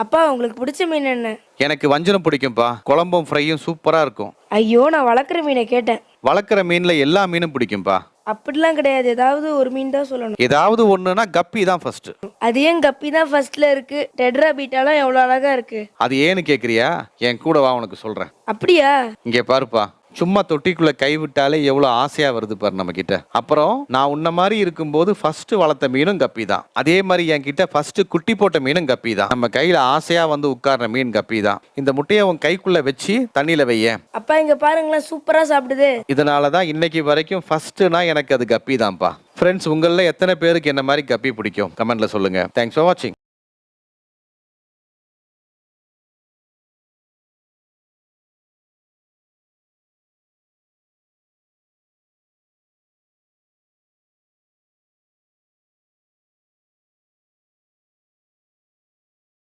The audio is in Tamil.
அப்பா உங்களுக்கு பிடிச்ச மீன் என்ன? எனக்கு வஞ்சரம் பிடிக்கும்பா. குழம்பும் ஃப்ரையும் சூப்பரா இருக்கும். ஐயோ, நான் வளர்க்குற மீனை கேட்டேன். வளர்க்குற மீன்ல எல்லா மீனும் பிடிக்கும்பா. அப்படிலாம் கிடையாது, ஏதாவது ஒரு மீன் தான் சொல்லணும். ஏதாவது ஒண்ணுனா கப்பி தான் ஃபர்ஸ்ட். அது ஏன் கப்பி தான் ஃபர்ஸ்ட்ல இருக்கு? டெட்ரா பீட்டாலாம் எவ்வளோ அழகா இருக்கு. அது ஏன்னு கேக்குறியா? என் கூட வா, உனக்கு சொல்றேன். அப்படியா? இங்க பாருப்பா, சும்மா தொட்டிக்குள்ள கை விட்டாலே எவ்வளவு ஆசையா வருது பாரு நம்ம கிட்ட. அப்புறம் நான் உன்ன மாதிரி இருக்கும்போது ஃபர்ஸ்ட் வளர்த்த மீனும் கப்பி தான். அதே மாதிரி என் கிட்ட ஃபர்ஸ்ட் குட்டி போட்ட மீனும் கப்பி தான். நம்ம கையில ஆசையா வந்து உட்கார்ற மீன் கப்பி தான். இந்த முட்டையை உன் கைக்குள்ள வச்சு தண்ணியில வைய. அப்பா இங்க பாருங்களேன், சூப்பரா சாப்பிடுது. இதனாலதான் இன்னைக்கு வரைக்கும் ஃபர்ஸ்ட்னா எனக்கு அது கப்பி தான்ப்பா. ஃப்ரெண்ட்ஸ், உங்கள எத்தனை பேருக்கு என்ன மாதிரி கப்பி பிடிக்கும்? கமெண்ட்ல சொல்லுங்க. தேங்க்ஸ் ஃபார் வாட்சிங்.